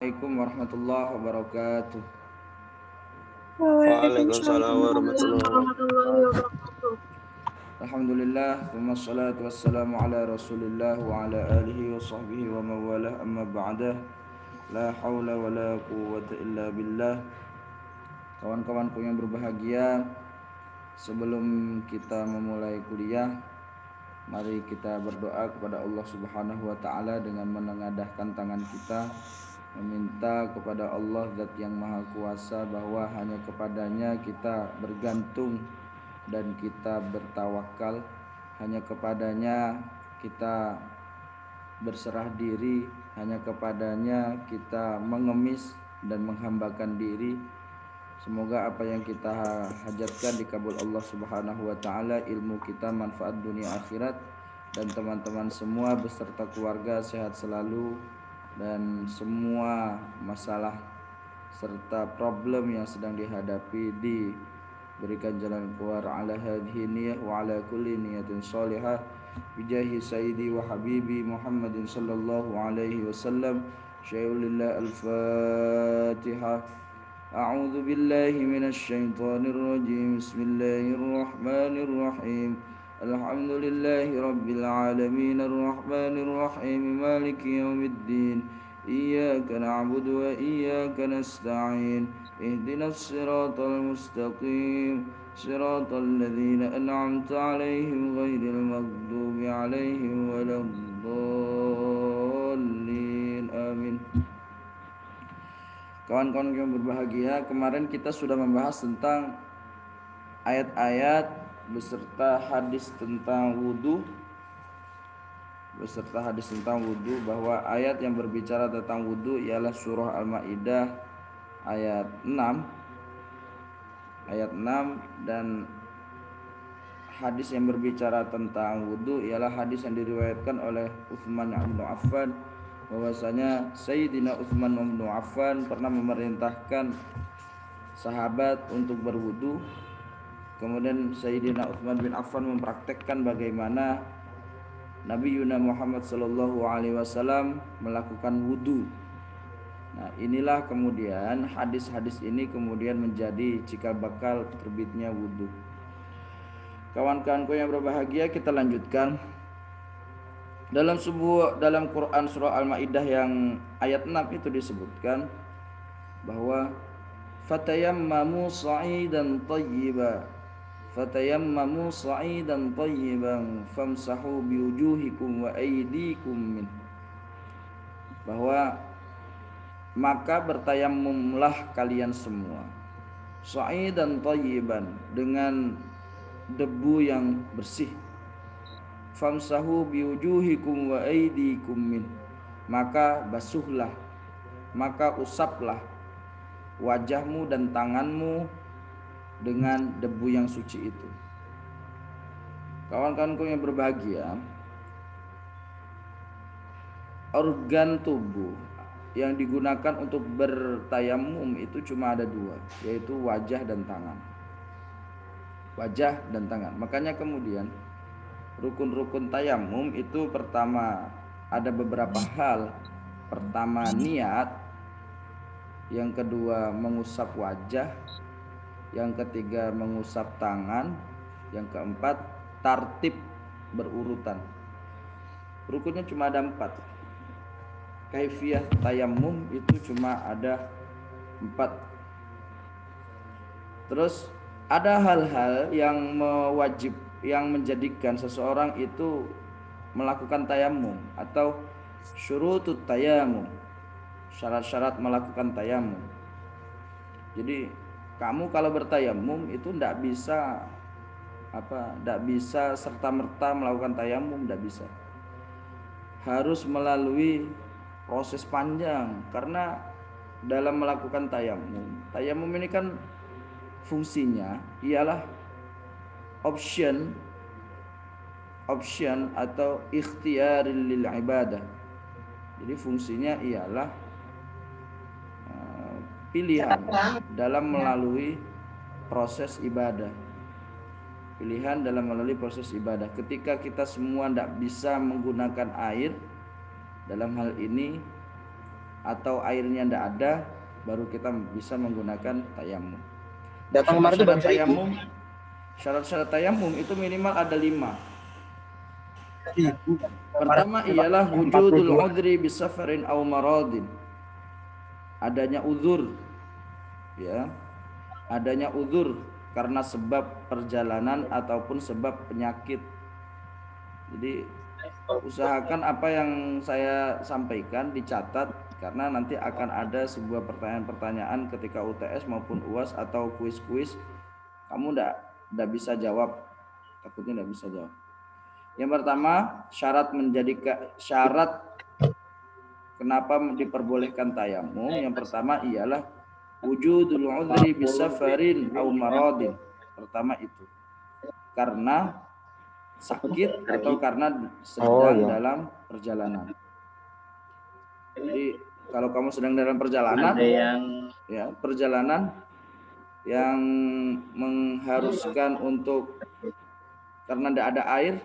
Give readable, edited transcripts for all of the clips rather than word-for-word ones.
Assalamualaikum warahmatullahi wabarakatuh. Waalaikumsalam Waalaikumsalam warahmatullahi warahmatullahi wabarakatuh. wabarakatuh. Alhamdulillah, wassalatu wassalamu ala Rasulillah wa ala alihi wa sahbihi wa mawalah, amma ba'dah. La haula wa la quwwata illa billah. Kawan-kawanku yang berbahagia, sebelum kita memulai kuliah, mari kita berdoa kepada Allah Subhanahu wa taala dengan menengadahkan tangan kita, meminta kepada Allah Zat yang Maha Kuasa bahwa hanya kepadanya kita bergantung dan kita bertawakal, hanya kepadanya kita berserah diri, hanya kepadanya kita mengemis dan menghambakan diri. Semoga apa yang kita hajatkan dikabul Allah Subhanahu wa taala, ilmu kita manfaat dunia akhirat, dan teman-teman semua beserta keluarga sehat selalu, dan semua masalah serta problem yang sedang dihadapi diberikan jalan keluar ala hadhihi niyah wa ala kulli niyatin salihah bijahi sayyidi wa habibi Muhammadin sallallahu alaihi wasallam. Syai'ulillah al-Fatihah. A'udzu billahi minasy syaithanir rajim. Bismillahir rahmanir rahim. Alhamdulillahi rabbil alamin arrahmanir rahim maliki yaumiddin. Iyyaka na'budu wa iyyaka nasta'in. Ihdinas siratal mustaqim. Siratal ladzina an'amta 'alaihim ghairil maghdubi 'alaihim waladdallin. Amin. Kawan-kawan yang berbahagia, kemarin kita sudah membahas tentang ayat-ayat beserta hadis tentang wudhu, bahwa ayat yang berbicara tentang wudhu ialah surah Al-Maidah ayat 6, dan hadis yang berbicara tentang wudhu ialah hadis yang diriwayatkan oleh Utsman bin Affan, bahwasanya Sayyidina Utsman bin Affan pernah memerintahkan sahabat untuk berwudu. Kemudian Sayyidina Utsman bin Affan mempraktekkan bagaimana Nabi Yuna Muhammad sallallahu alaihi wasallam melakukan wudu. Nah, inilah kemudian hadis-hadis ini kemudian menjadi cikal bakal terbitnya wudu. Kawan-kawanku yang berbahagia, kita lanjutkan. Dalam Quran surah Al-Maidah yang ayat 6 itu disebutkan bahwa fatayammamu sa'idan tayyiban famsahu biwujuhikum wa aydikum min, bahwa maka bertayamumlah kalian semua sa'idan tayyiban, dengan debu yang bersih, famsahu biwujuhikum wa aydikum min, maka basuhlah, maka usaplah wajahmu dan tanganmu dengan debu yang suci itu. Kawan-kawanku yang berbahagia, organ tubuh yang digunakan untuk bertayamum itu cuma ada dua, yaitu wajah dan tangan. Makanya kemudian rukun-rukun tayamum itu pertama ada beberapa hal. Pertama niat, yang kedua mengusap wajah, yang ketiga mengusap tangan, yang keempat tartib berurutan. Rukunnya cuma ada 4. Kaifiyah tayamum itu cuma ada 4. Terus ada hal-hal yang menjadikan seseorang itu melakukan tayamum, atau syurutut tayamum, syarat-syarat melakukan tayamum. Jadi kamu kalau bertayamum itu tidak bisa serta-merta melakukan tayamum, tidak bisa. Harus melalui proses panjang, karena dalam melakukan tayamum ini kan fungsinya ialah option atau ikhtiyaril lil ibadah. Jadi fungsinya ialah pilihan dalam melalui proses ibadah. Ketika kita semua tidak bisa menggunakan air, dalam hal ini atau airnya tidak ada, baru kita bisa menggunakan tayamum. Datang kemarin itu Syarat-syarat tayamum itu minimal ada 5. Pertama ialah wujudul udhri bisafarin aw maradin. Adanya uzur, ya. Adanya uzur karena sebab perjalanan ataupun sebab penyakit. Jadi usahakan apa yang saya sampaikan dicatat, karena nanti akan ada sebuah pertanyaan-pertanyaan ketika UTS maupun UAS atau kuis-kuis, kamu ndak bisa jawab, takutnya ndak bisa jawab. Yang pertama, syarat kenapa diperbolehkan tayamum. Yang pertama ialah wujudul udhri bisafarin aw maradin. Pertama itu karena sakit atau karena sedang dalam perjalanan. Jadi kalau kamu sedang dalam perjalanan, perjalanan yang mengharuskan untuk, karena tidak ada air,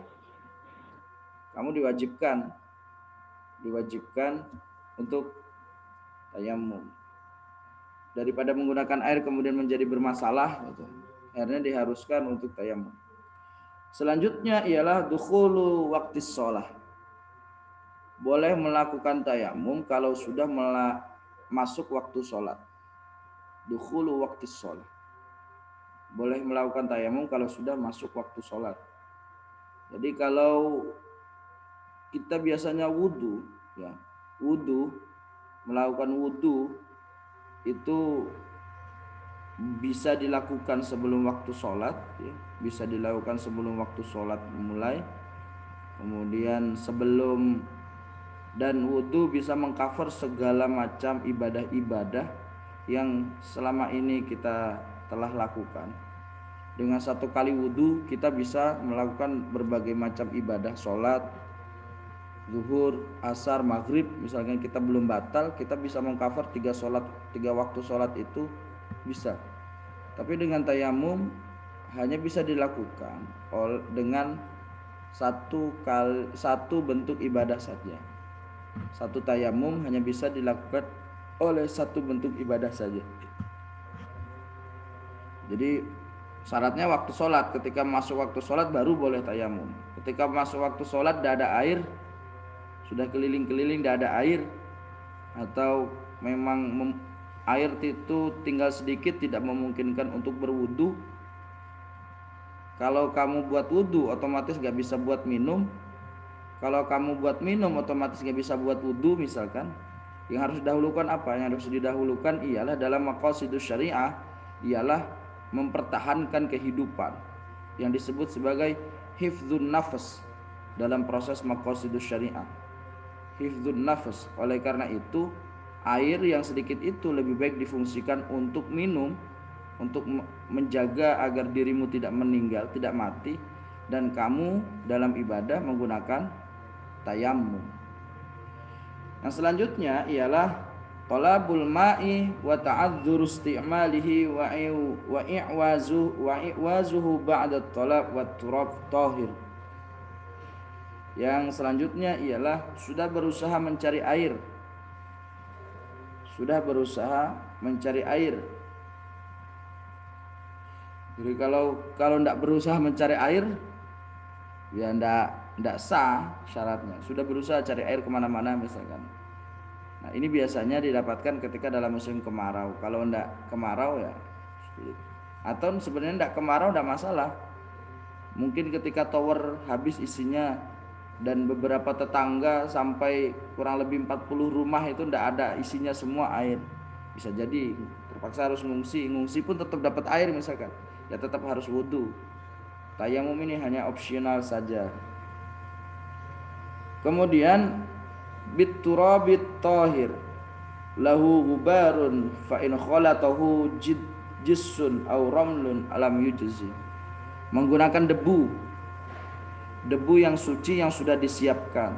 kamu diwajibkan untuk tayamum. Daripada menggunakan air kemudian menjadi bermasalah, gitu. Akhirnya diharuskan untuk tayamum. Selanjutnya ialah dukhulu waqtis shalah. Boleh melakukan tayamum kalau sudah masuk waktu sholat. Dukhulu waqtis shalah. Boleh melakukan tayamum kalau sudah masuk waktu sholat. Jadi kalau kita biasanya wudu, ya, melakukan wudu itu bisa dilakukan sebelum waktu sholat, ya. Bisa dilakukan sebelum waktu sholat mulai, kemudian sebelum, dan wudu bisa mengcover segala macam ibadah-ibadah yang selama ini kita telah lakukan. Dengan satu kali wudu kita bisa melakukan berbagai macam ibadah, sholat zuhur, asar, maghrib, misalkan kita belum batal, kita bisa mengcover 3 waktu sholat itu bisa. Tapi dengan tayamum hanya bisa dilakukan dengan satu bentuk ibadah saja. Satu tayamum hanya bisa dilakukan oleh satu bentuk ibadah saja. Jadi syaratnya waktu sholat. Ketika masuk waktu sholat baru boleh tayamum. Ketika masuk waktu sholat tidak ada air, sudah keliling-keliling tidak ada air, atau memang air itu tinggal sedikit tidak memungkinkan untuk berwudu. Kalau kamu buat wudu otomatis gak bisa buat minum. Kalau kamu buat minum otomatis gak bisa buat wudu misalkan. Yang harus didahulukan apa? Yang harus didahulukan ialah dalam maqasidus syariah, ialah mempertahankan kehidupan yang disebut sebagai hifdzun nafas dalam proses maqasidus syariah. Hifdzun nafas. Oleh karena itu air yang sedikit itu lebih baik difungsikan untuk minum, untuk menjaga agar dirimu tidak meninggal, tidak mati, dan kamu dalam ibadah menggunakan tayamum. Yang selanjutnya ialah talabul ma'i wa ta'adzur istimalihi wa i'wazuhu ba'da talab wa turab tahir. Yang selanjutnya ialah sudah berusaha mencari air. Jadi kalau tidak berusaha mencari air, ya tidak sah syaratnya. Sudah berusaha cari air kemana-mana misalkan. Nah ini biasanya didapatkan ketika dalam musim kemarau. Kalau tidak kemarau ya sulit. Atau sebenarnya tidak kemarau tidak masalah. Mungkin ketika tower habis isinya dan beberapa tetangga sampai kurang lebih 40 rumah itu tidak ada isinya semua air, bisa jadi terpaksa harus ngungsi pun tetap dapat air misalkan, ya tetap harus wudu. Tayamum ini hanya opsional saja. Kemudian biturabit tahir lahu gubarun fa in khalatahu jissun aw ramlun alam yujzi. Menggunakan debu yang suci yang sudah disiapkan.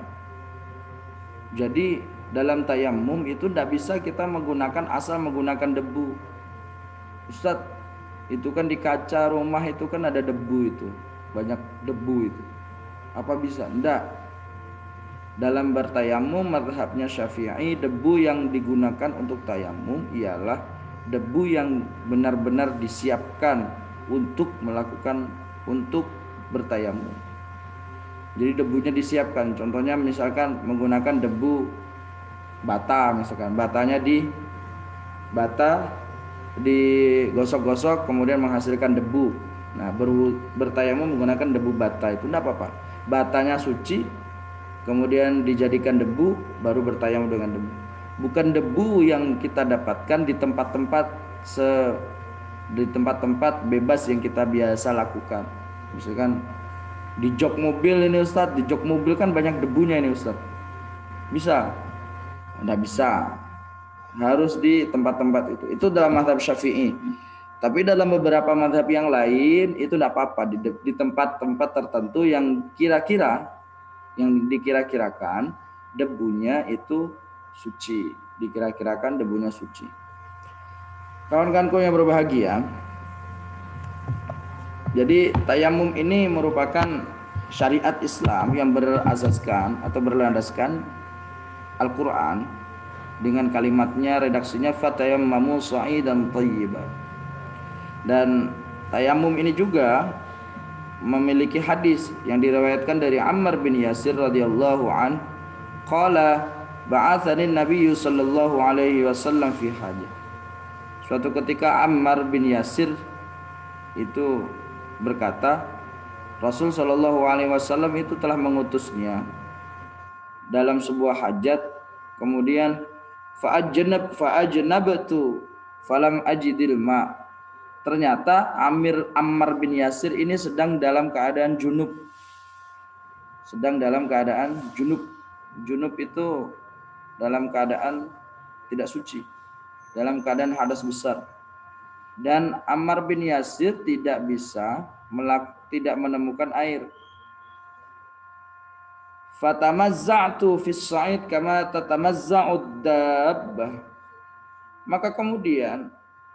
Jadi dalam tayamum itu tidak bisa kita asal menggunakan debu. Ustadz, itu kan di kaca rumah itu kan ada debu itu, banyak debu itu. Apa bisa? Enggak. Dalam bertayamum mazhabnya Syafi'i, debu yang digunakan untuk tayamum ialah debu yang benar-benar disiapkan untuk bertayamum. Jadi debunya disiapkan. Contohnya misalkan menggunakan debu bata, misalkan bata digosok-gosok kemudian menghasilkan debu. Nah, bertayamum menggunakan debu bata itu tidak apa-apa. Batanya suci, kemudian dijadikan debu, baru bertayamum dengan debu. Bukan debu yang kita dapatkan di tempat-tempat bebas yang kita biasa lakukan. Misalkan di jok mobil ini Ustadz, di jok mobil kan banyak debunya ini Ustadz. Bisa? Tidak bisa. Harus di tempat-tempat itu. Itu dalam mazhab Syafi'i. Tapi dalam beberapa mazhab yang lain itu tidak apa-apa di tempat-tempat tertentu yang dikira-kirakan debunya itu suci, dikira-kirakan debunya suci. Kawan-kawanku yang berbahagia, jadi tayamum ini merupakan syariat Islam yang berasaskan atau berlandaskan Al-Quran dengan kalimatnya, redaksinya fatayammamu sha'idan thayyiban. Dan tayamum ini juga memiliki hadis yang diriwayatkan dari Ammar bin Yasir radhiyallahu an, qala ba'athani Nabi sallallahu alaihi wasallam fi hajah. Suatu ketika Ammar bin Yasir itu berkata, Rasul sallallahu alaihi wasallam itu telah mengutusnya dalam sebuah hajat, kemudian fa'ajnabtu falam ajidil ma. Ternyata Ammar bin Yasir ini sedang dalam keadaan junub. Junub itu dalam keadaan tidak suci, dalam keadaan hadas besar. Dan Ammar bin Yasir tidak menemukan air. Fatamazza'tu fis sa'id kama tatamazza'ud dabbah. Maka kemudian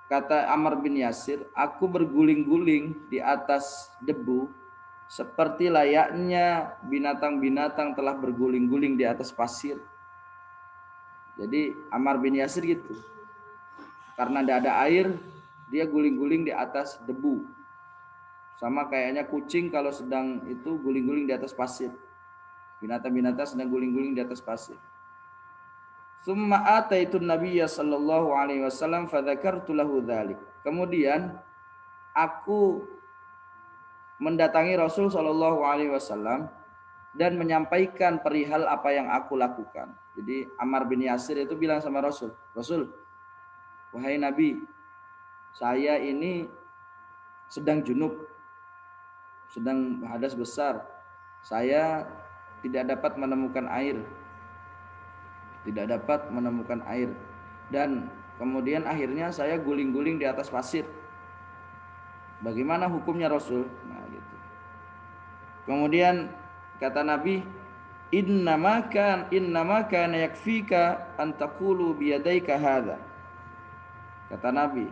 kata Ammar bin Yasir, aku berguling-guling di atas debu seperti layaknya binatang-binatang telah berguling-guling di atas pasir. Jadi Ammar bin Yasir gitu. Karena tidak ada air, dia guling-guling di atas debu. Sama kayaknya kucing kalau sedang itu guling-guling di atas pasir. Binatang-binatang sedang guling-guling di atas pasir. Summa ataitu Nabiyya sallallahu alaihi wasallam fadzakartu lahu dzalik. Kemudian aku mendatangi Rasul sallallahu alaihi wasallam dan menyampaikan perihal apa yang aku lakukan. Jadi Ammar bin Yasir itu bilang sama Rasul, "Rasul, wahai Nabi, saya ini sedang junub, sedang hadas besar. Saya tidak dapat menemukan air. Dan kemudian akhirnya saya guling-guling di atas pasir. Bagaimana hukumnya Rasul?" Nah, gitu. Kemudian kata Nabi, innama kana yakfika an taqulu biyadaika hadza. Kata Nabi,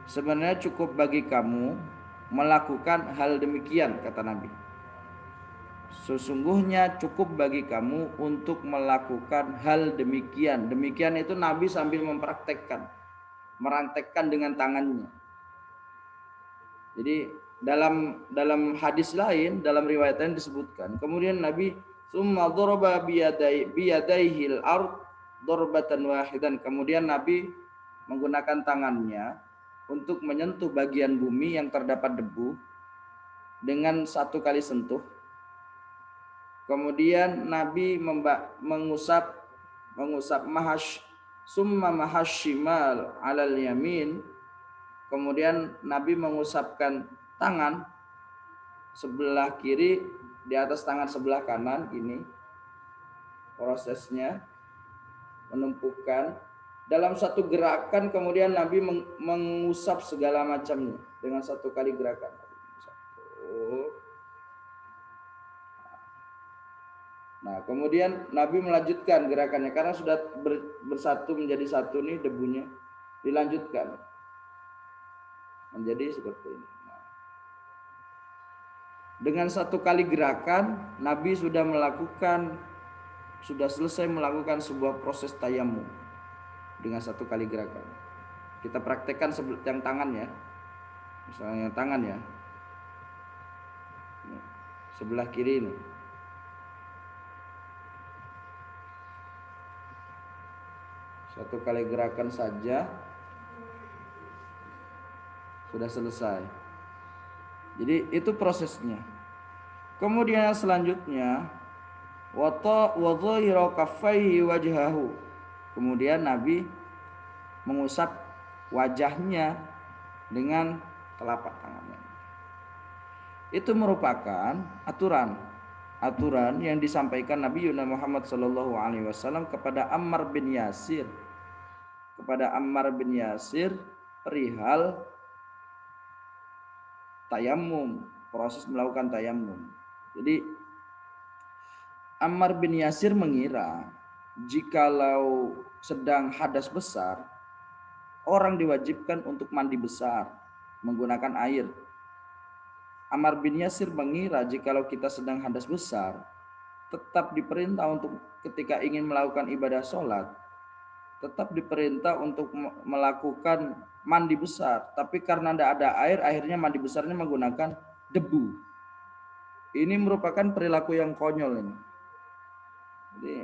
sebenarnya cukup bagi kamu melakukan hal demikian, kata Nabi. Sesungguhnya cukup bagi kamu untuk melakukan hal demikian. Demikian itu Nabi sambil merangtekkan dengan tangannya. Jadi dalam hadis lain, dalam riwayat lain disebutkan, kemudian Nabi summa daraba biyadaihil ard darbatan wahidan. Kemudian Nabi menggunakan tangannya untuk menyentuh bagian bumi yang terdapat debu dengan satu kali sentuh. Kemudian Nabi mengusap summa mahashimal alal yamin. Kemudian Nabi mengusapkan tangan sebelah kiri di atas tangan sebelah kanan. Ini prosesnya menumpukan dalam satu gerakan. Kemudian Nabi mengusap segala macamnya dengan satu kali gerakan. Nah, kemudian Nabi melanjutkan gerakannya karena sudah bersatu menjadi satu nih debunya, dilanjutkan menjadi seperti ini. Nah, dengan satu kali gerakan Nabi sudah melakukan sudah selesai melakukan sebuah proses tayamum dengan satu kali gerakan. Kita praktekkan yang tangan ya. Misalnya yang tangan ya. Sebelah kiri ini. Satu kali gerakan saja sudah selesai. Jadi itu prosesnya. Kemudian selanjutnya wa dhahira kaffaihi wajhahu. Kemudian Nabi mengusap wajahnya dengan telapak tangannya. Itu merupakan aturan yang disampaikan Nabi Muhammad sallallahu alaihi wasallam kepada Ammar bin Yasir. Perihal tayamum, proses melakukan tayamum. Jadi Ammar bin Yasir mengira jikalau sedang hadas besar, orang diwajibkan untuk mandi besar menggunakan air. Ammar bin Yasir mengira jikalau kita sedang hadas besar, tetap diperintah untuk ketika ingin melakukan ibadah sholat, tetap diperintah untuk melakukan mandi besar. Tapi karena tidak ada air, akhirnya mandi besarnya menggunakan debu. Ini merupakan perilaku yang konyol ini. Jadi,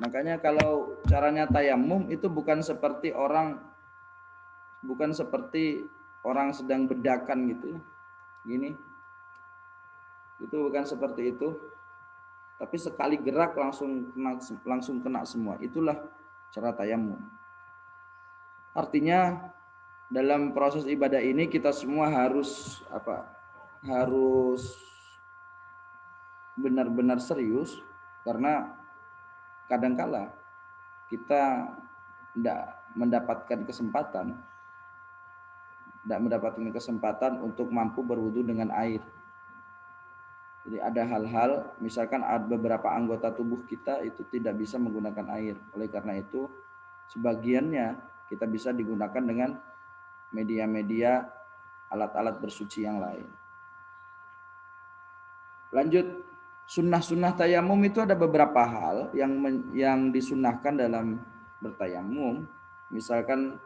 makanya kalau caranya tayamum itu bukan seperti orang sedang bedakan gitu. Gini. Itu bukan seperti itu. Tapi sekali gerak langsung kena semua. Itulah cara tayamum. Artinya dalam proses ibadah ini kita semua harus benar-benar serius, karena kadangkala kita tidak mendapatkan kesempatan untuk mampu berwudu dengan air. Jadi ada hal-hal, misalkan ada beberapa anggota tubuh kita itu tidak bisa menggunakan air. Oleh karena itu, sebagiannya kita bisa digunakan dengan media-media alat-alat bersuci yang lain. Lanjut, sunnah-sunnah tayamum itu ada beberapa hal yang disunnahkan dalam bertayamum. Misalkan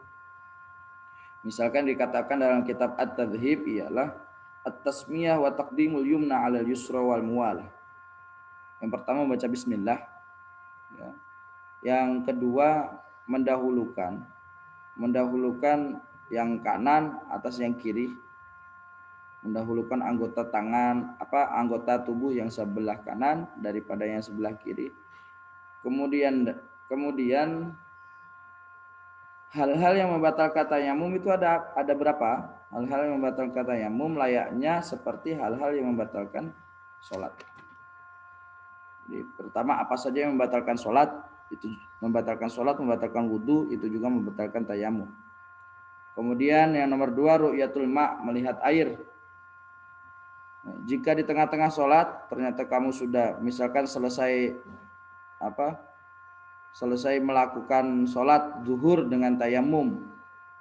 dikatakan dalam kitab At-Tadhib ialah at-tasmiyah wa taqdimul yumna 'alal yusra wal muwalah. Yang pertama baca bismillah. Ya. Yang kedua mendahulukan yang kanan atas yang kiri. Mendahulukan anggota tubuh yang sebelah kanan daripada yang sebelah kiri. Kemudian hal-hal yang membatalkan tayamum itu ada berapa? Hal-hal yang membatalkan tayamum layaknya seperti hal-hal yang membatalkan sholat. Jadi, pertama apa saja yang membatalkan sholat? Itu membatalkan sholat, membatalkan wudhu, itu juga membatalkan tayamum. Kemudian yang nomor 2 ru'yatul ma', melihat air. Nah, jika di tengah-tengah sholat ternyata kamu sudah misalkan selesai melakukan sholat zuhur dengan tayamum,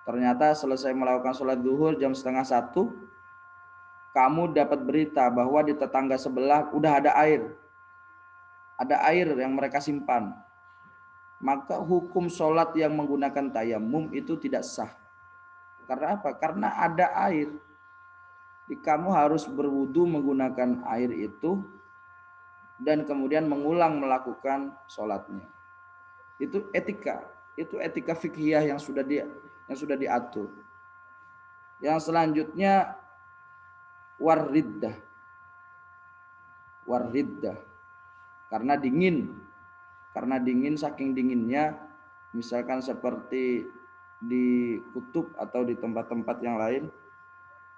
ternyata selesai melakukan sholat zuhur jam 12:30, kamu dapat berita bahwa di tetangga sebelah udah ada air yang mereka simpan, maka hukum sholat yang menggunakan tayamum itu tidak sah. Karena apa? Karena ada air. Jadi kamu harus berwudu menggunakan air itu dan kemudian mengulang melakukan sholatnya. Itu etika fikhiyah yang sudah diatur. Yang selanjutnya warriddah. Karena dingin saking dinginnya, misalkan seperti di kutub atau di tempat-tempat yang lain,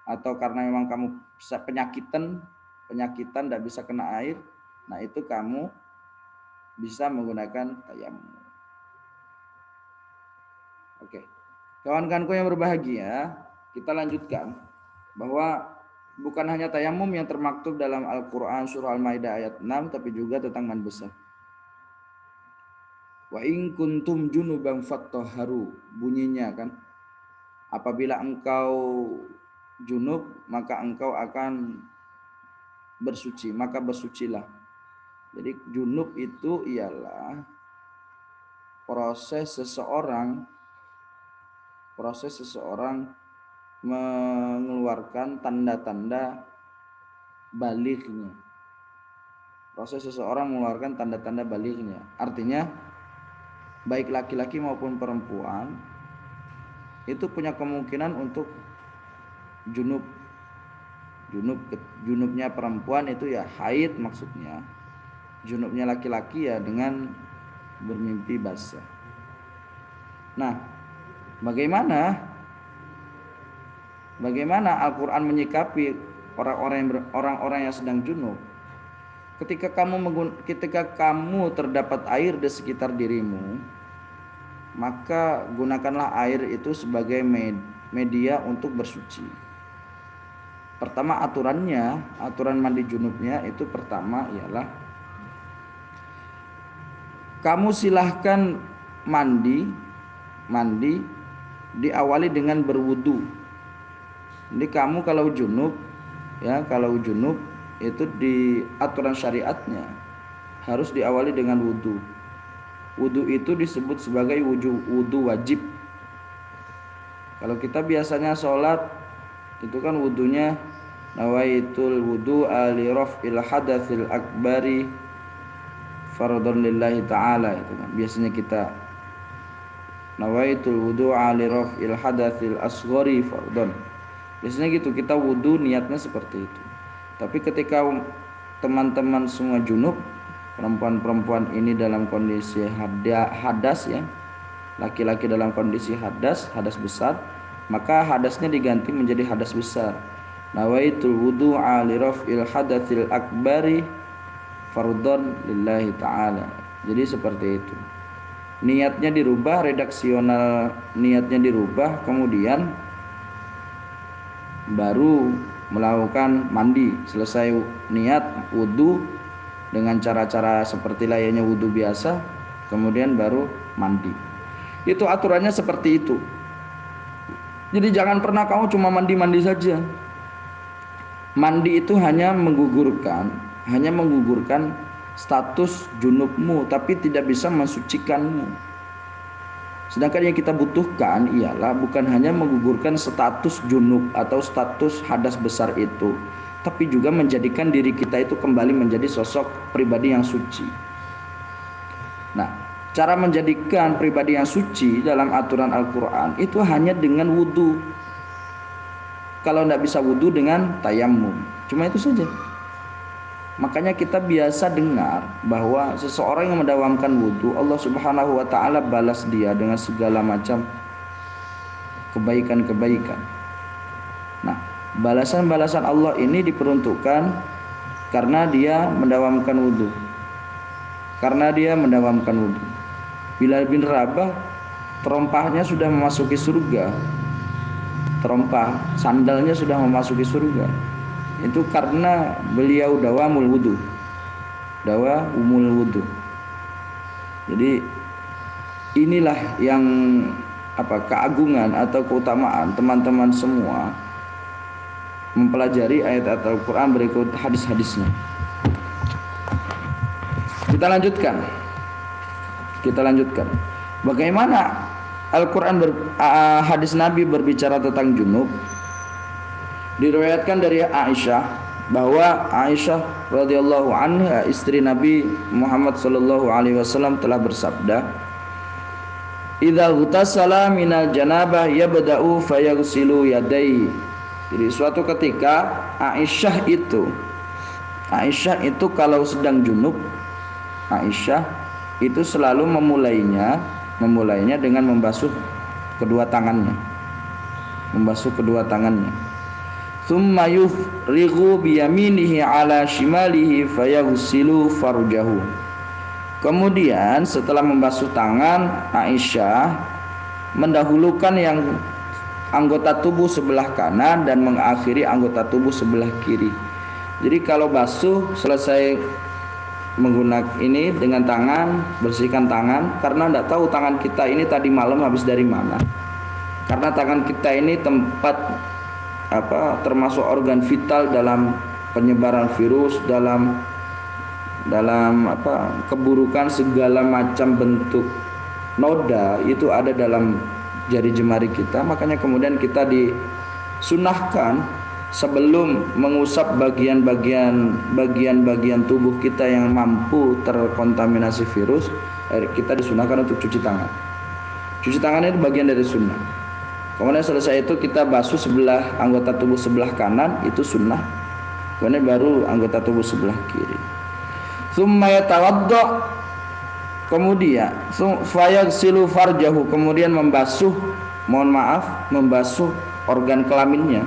atau karena memang kamu penyakitan tidak bisa kena air, nah itu kamu bisa menggunakan tayamum. Oke. Kawan-kawanku yang berbahagia, kita lanjutkan bahwa bukan hanya tayamum yang termaktub dalam Al-Quran surah Al-Maidah ayat 6, tapi juga tentang mandi besar. Wa in kuntum junuban fattahharu, bunyinya kan, apabila engkau junub maka engkau akan bersuci, maka bersucilah. Jadi junub itu ialah proses seseorang mengeluarkan tanda-tanda balighnya. Proses seseorang mengeluarkan tanda-tanda balighnya. Artinya baik laki-laki maupun perempuan itu punya kemungkinan untuk junub. Junubnya perempuan itu ya haid maksudnya. Junubnya laki-laki ya dengan bermimpi basah. Nah, bagaimana Al-Quran menyikapi orang-orang yang sedang junub? Ketika kamu terdapat air di sekitar dirimu, maka gunakanlah air itu sebagai media untuk bersuci. Pertama aturan mandi junubnya itu pertama ialah kamu silahkan mandi diawali dengan berwudu. Jadi kamu kalau junub itu di aturan syariatnya harus diawali dengan wudu. Wudu itu disebut sebagai wudu wajib. Kalau kita biasanya sholat itu kan wudunya nawaitul wudu li raf'il hadatsil akbari fardhon lillahi ta'ala, itu kan biasanya kita nawaitul wudu li raf'il hadatsil asghari fardhon. Biasanya gitu, kita wudu niatnya seperti itu. Tapi ketika teman-teman semua junub, perempuan-perempuan ini dalam kondisi hadas ya, laki-laki dalam kondisi hadas besar, maka hadasnya diganti menjadi hadas besar. Nawaitul wudu'a li raf'il hadatsil akbari fardhon lillahi ta'ala. Jadi seperti itu. Niatnya dirubah, redaksional niatnya dirubah, kemudian baru melakukan mandi. Selesai niat wudu dengan cara-cara seperti layaknya wudu biasa, kemudian baru mandi. Itu aturannya seperti itu. Jadi jangan pernah kamu cuma mandi-mandi saja. Mandi itu hanya menggugurkan status junubmu, tapi tidak bisa mensucikanmu. Sedangkan yang kita butuhkan ialah bukan hanya menggugurkan status junub atau status hadas besar itu, tapi juga menjadikan diri kita itu kembali menjadi sosok pribadi yang suci. Nah, cara menjadikan pribadi yang suci dalam aturan Al-Quran itu hanya dengan wudu. Kalau tidak bisa wudu dengan tayamum, cuma itu saja. Makanya kita biasa dengar bahwa seseorang yang mendawamkan wudu, Allah Subhanahu wa ta'ala balas dia dengan segala macam kebaikan-kebaikan. Nah, balasan-balasan Allah ini diperuntukkan karena dia mendawamkan wudu. Bilal bin Rabah terompahnya sudah memasuki surga. Terompah sandalnya sudah memasuki surga. Itu karena beliau dawamul wudu. Jadi inilah yang keagungan atau keutamaan teman-teman semua mempelajari ayat-ayat Al-Quran berikut hadis-hadisnya. Kita lanjutkan. Bagaimana Al-Quran hadis Nabi berbicara tentang junub? Diriwayatkan dari Aisyah bahwa Aisyah radhiyallahu anha, istri Nabi Muhammad sallallahu alaihi wasallam, telah bersabda, "Idza ghutasala minal janabah yabda'u fayaghsilu yadayhi." Jadi suatu ketika Aisyah itu kalau sedang junub, Aisyah itu selalu memulainya dengan membasuh kedua tangannya. Tsumma yufrighu biyaminihi ala shimalihi fayaghsilu farjahu. Kemudian setelah membasuh tangan, Aisyah mendahulukan yang anggota tubuh sebelah kanan dan mengakhiri anggota tubuh sebelah kiri. Jadi kalau basuh selesai menggunakan ini dengan tangan, bersihkan tangan, karena tidak tahu tangan kita ini tadi malam habis dari mana. Karena tangan kita ini tempat termasuk organ vital dalam penyebaran virus, dalam dalam keburukan segala macam bentuk noda itu ada dalam jari jemari kita. Makanya kemudian kita disunahkan sebelum mengusap bagian-bagian tubuh kita yang mampu terkontaminasi virus, kita disunahkan untuk cuci tangan. Cuci tangan itu bagian dari sunnah. Kemudian selesai itu kita basuh sebelah anggota tubuh sebelah kanan, itu sunnah. Kemudian baru anggota tubuh sebelah kiri. Tsumma yatawadda, kemudian fayaghsilu farjahu, kemudian membasuh organ kelaminnya.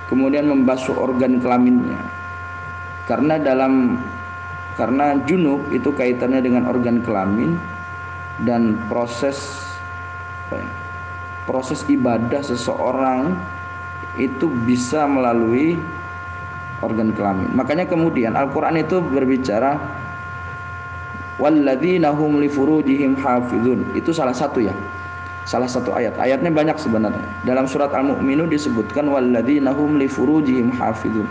Kemudian membasuh organ kelaminnya. Karena junub itu kaitannya dengan organ kelamin, dan proses ibadah seseorang itu bisa melalui organ kelamin. Makanya kemudian Al-Qur'an itu berbicara walladzina hum li furujihim hafizun. Itu salah satu ayat. Ayatnya banyak sebenarnya. Dalam surat Al-Mu'minun disebutkan walladzina hum li furujihim hafizun.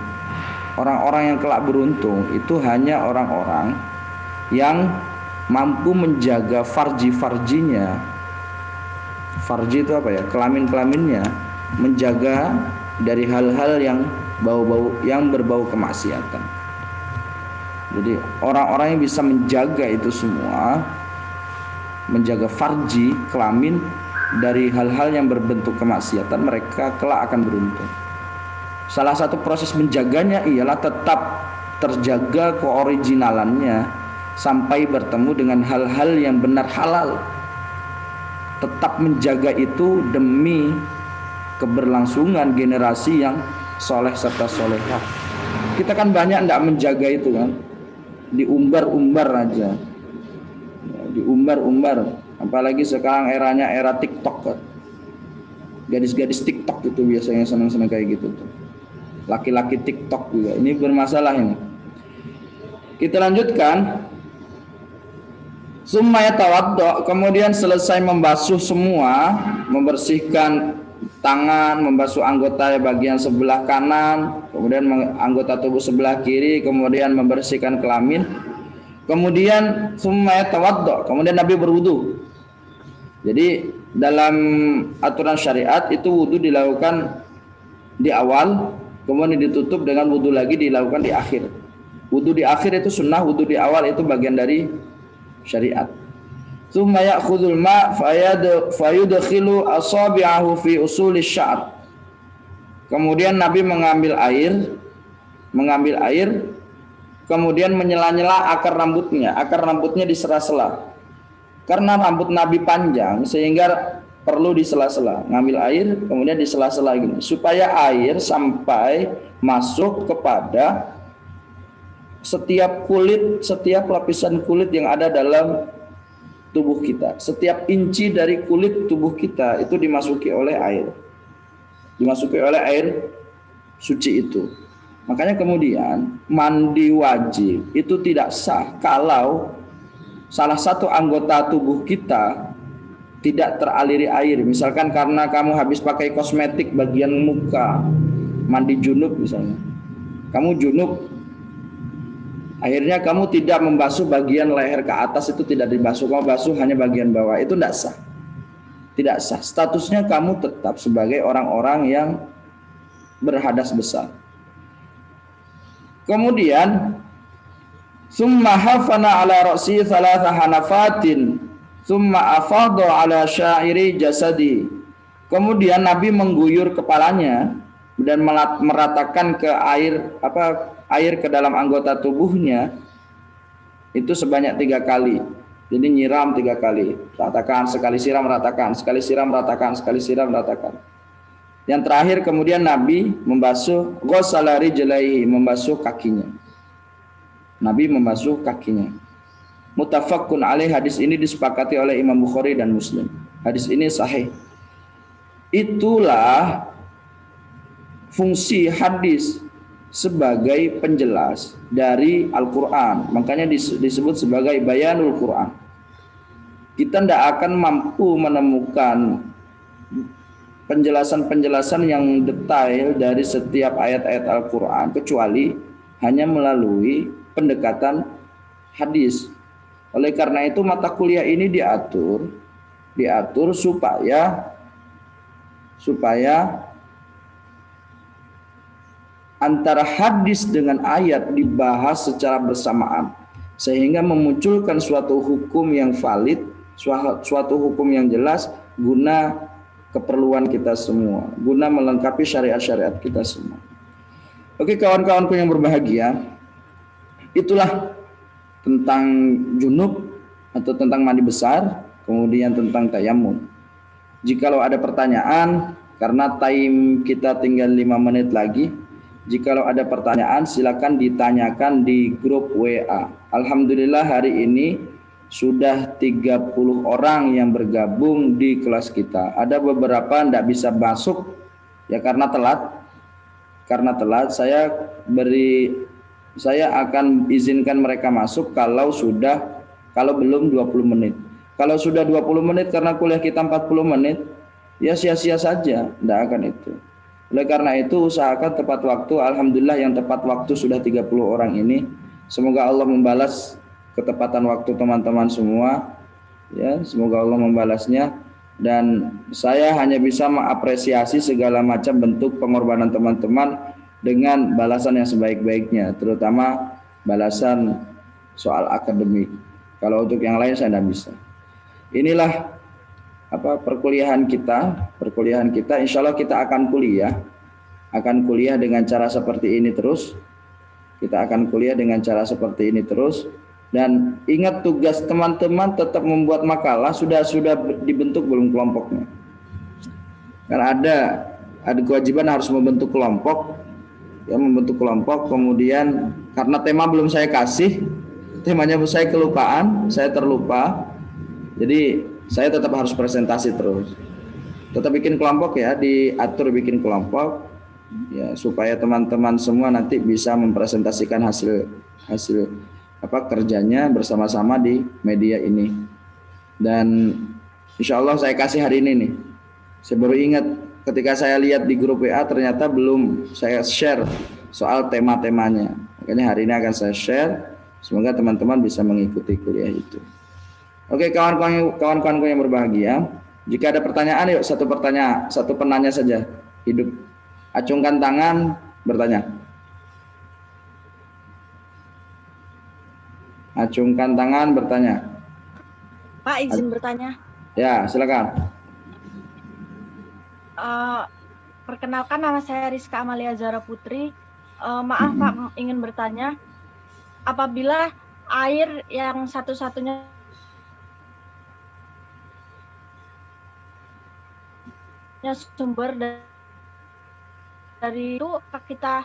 Orang-orang yang kelak beruntung itu hanya orang-orang yang mampu menjaga farji-farjinya. Farji itu kelamin-kelaminnya, menjaga dari hal-hal yang berbau kemaksiatan. Jadi orang-orang yang bisa menjaga itu semua, menjaga farji, kelamin dari hal-hal yang berbentuk kemaksiatan, mereka kelak akan beruntung. Salah satu proses menjaganya ialah tetap terjaga keoriginalannya sampai bertemu dengan hal-hal yang benar halal. Tetap menjaga itu demi keberlangsungan generasi yang soleh serta solehah. Kita kan banyak tidak menjaga itu kan, diumbar-umbar aja, diumbar-umbar. Apalagi sekarang eranya era TikTok kan. Gadis-gadis TikTok itu biasanya senang-senang kayak gitu tuh. Laki-laki TikTok juga. Ini bermasalah ini. Kita lanjutkan. Summa yatawadda, kemudian selesai membasuh semua, membersihkan tangan, membasuh anggota bagian sebelah kanan, kemudian anggota tubuh sebelah kiri, kemudian membersihkan kelamin. Kemudian summa yatawadda, kemudian Nabi berwudu. Jadi dalam aturan syariat itu wudu dilakukan di awal, kemudian ditutup dengan wudu lagi dilakukan di akhir. Wudu di akhir itu sunnah, wudu di awal itu bagian dari syariat. Tsumma ya'khudul ma' fayudkhilu asabi'ahu fi usulis sya'r. Kemudian Nabi mengambil air, kemudian menyela-nyela akar rambutnya di sela-sela. Karena rambut Nabi panjang sehingga perlu di sela-sela. Ngambil air kemudian di sela-sela gini supaya air sampai masuk kepada setiap lapisan kulit yang ada dalam tubuh kita. Setiap inci dari kulit tubuh kita itu dimasuki oleh air suci itu. Makanya kemudian mandi wajib itu tidak sah kalau salah satu anggota tubuh kita tidak teraliri air. Misalkan karena kamu habis pakai kosmetik bagian muka, mandi junub misalnya, kamu junub, akhirnya kamu tidak membasuh bagian leher ke atas, itu tidak dibasuh, kamu basuh hanya bagian bawah, itu tidak sah. Tidak sah. Statusnya kamu tetap sebagai orang-orang yang berhadas besar. Kemudian summa hafana ala ra'si thalatha hanafatin summa afadha ala syairi jasadi. Kemudian Nabi mengguyur kepalanya dan meratakan ke air ke dalam anggota tubuhnya itu sebanyak 3 kali. Jadi nyiram 3 kali, ratakan, sekali siram ratakan, sekali siram ratakan, sekali siram ratakan. Yang terakhir kemudian Nabi membasuh ghassala rijlaihi, membasuh kakinya. Nabi membasuh kakinya. Muttafaqun alaih, hadis ini disepakati oleh Imam Bukhari dan Muslim. Hadis ini sahih. Itulah fungsi hadis sebagai penjelas dari Al-Quran. Makanya disebut sebagai bayanul Quran. Kita tidak akan mampu menemukan penjelasan-penjelasan yang detail dari setiap ayat-ayat Al-Quran kecuali hanya melalui pendekatan hadis. Oleh karena itu mata kuliah ini diatur supaya antara hadis dengan ayat dibahas secara bersamaan sehingga memunculkan suatu hukum yang valid, suatu hukum yang jelas guna keperluan kita semua, guna melengkapi syariat-syariat kita semua. Oke, kawan-kawanku yang berbahagia, itulah tentang junub atau tentang mandi besar, kemudian tentang tayamum. Jikalau ada pertanyaan, karena time kita tinggal 5 menit lagi, jikalau ada pertanyaan silakan ditanyakan di grup WA. Alhamdulillah hari ini sudah 30 orang yang bergabung di kelas kita. Ada beberapa tidak bisa masuk ya karena telat. Saya akan izinkan mereka masuk kalau belum 20 menit. Kalau sudah 20 menit karena kuliah kita 40 menit, ya sia-sia saja, tidak akan itu. Oleh karena itu usahakan tepat waktu. Alhamdulillah yang tepat waktu sudah 30 orang ini. Semoga Allah membalas ketepatan waktu teman-teman semua. Ya, semoga Allah membalasnya. Dan saya hanya bisa mengapresiasi segala macam bentuk pengorbanan teman-teman dengan balasan yang sebaik-baiknya, terutama balasan soal akademik. Kalau untuk yang lain saya tidak bisa. Inilah perkuliahan kita. Insya Allah kita akan kuliah dengan cara seperti ini terus. Dan ingat tugas teman-teman tetap membuat makalah. Sudah dibentuk belum kelompoknya? Karena ada kewajiban harus membentuk kelompok. Ya, membentuk kelompok. Kemudian karena tema belum saya kasih, temanya saya kelupaan, saya terlupa. Jadi saya tetap harus presentasi terus. Tetap bikin kelompok ya, diatur bikin kelompok ya supaya teman-teman semua nanti bisa mempresentasikan hasil kerjanya bersama-sama di media ini. Dan insya Allah saya kasih hari ini nih. Saya baru ingat ketika saya lihat di grup WA ternyata belum saya share soal tema-temanya. Makanya hari ini akan saya share. Semoga teman-teman bisa mengikuti kuliah itu. Oke, kawan-kawanku yang berbahagia, jika ada pertanyaan yuk satu penanya saja. Hidup. Acungkan tangan, bertanya. Acungkan tangan, bertanya. Pak, izin bertanya. Ya, silakan. Perkenalkan, nama saya Rizka Amalia Zara Putri. Maaf Pak, ingin bertanya, apabila air yang satu-satunya sumber dari itu, kita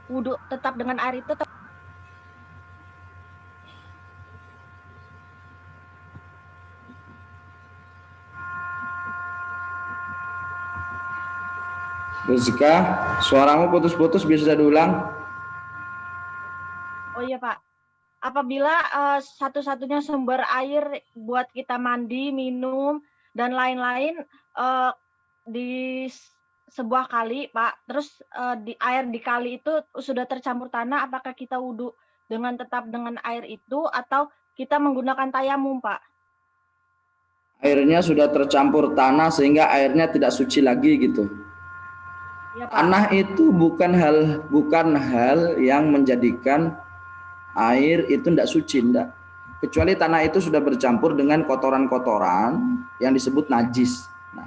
wudhu tetap dengan air itu tetap. Rizka, suaramu putus-putus, bisa diulang? Oh iya Pak, apabila satu-satunya sumber air buat kita mandi, minum, dan lain-lain di sebuah kali Pak, terus air di kali itu sudah tercampur tanah, apakah kita wudhu tetap dengan air itu atau kita menggunakan tayamum Pak? Airnya sudah tercampur tanah sehingga airnya tidak suci lagi gitu. Ya, Pak. Tanah itu bukan hal yang menjadikan air itu tidak suci, tidak. Kecuali tanah itu sudah bercampur dengan kotoran-kotoran yang disebut najis. Nah,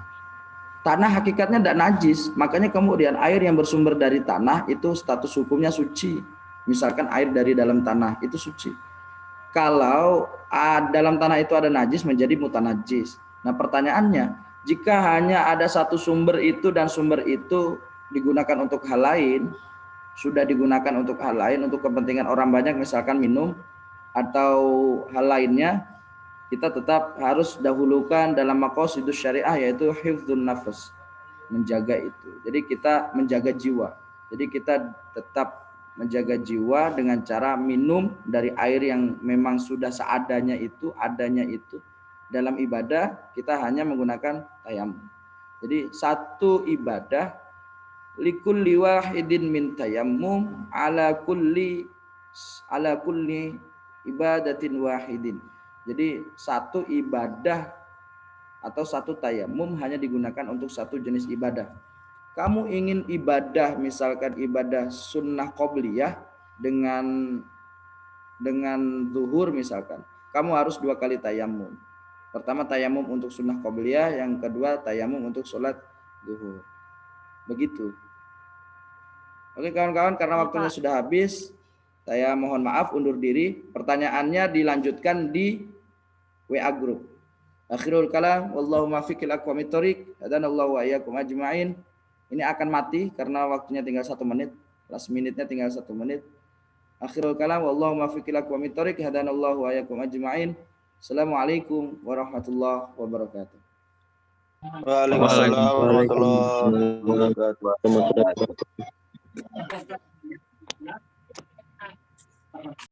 tanah hakikatnya tidak najis, makanya kemudian air yang bersumber dari tanah itu status hukumnya suci. Misalkan air dari dalam tanah itu suci. Kalau dalam tanah itu ada najis menjadi mutanajis. Nah, pertanyaannya, jika hanya ada satu sumber itu dan sumber itu digunakan untuk hal lain, sudah digunakan untuk hal lain, untuk kepentingan orang banyak misalkan minum atau hal lainnya, kita tetap harus dahulukan dalam maqasidus syariah yaitu hifdzun nafas, menjaga itu. Jadi kita menjaga jiwa. Jadi kita tetap menjaga jiwa dengan cara minum dari air yang memang sudah seadanya itu, adanya itu. Dalam ibadah kita hanya menggunakan tayamum. Jadi satu ibadah likulli wahidin min tayammum ala kulli ibadatin wahidin. Jadi satu ibadah atau satu tayamum hanya digunakan untuk satu jenis ibadah. Kamu ingin ibadah, misalkan ibadah sunnah qobliyah dengan zuhur misalkan, kamu harus 2 kali tayamum. Pertama tayamum untuk sunnah qobliyah, yang kedua tayamum untuk sholat zuhur. Begitu. Oke kawan-kawan, karena waktunya sudah habis, saya mohon maaf undur diri. Pertanyaannya dilanjutkan di WA group. Akhirul kalam, wallahu muwaffiq ila aqwamit thoriq, hadanallahu wa iyyakum ajma'in. Ini akan mati karena waktunya tinggal 1 menit. Last minute-nya tinggal 1 menit. Akhirul kalam, wallahu muwaffiq ila aqwamit thoriq, hadanallahu wa iyyakum ajma'in. Assalamualaikum warahmatullahi wabarakatuh. Waalaikumsalam warahmatullahi wabarakatuh.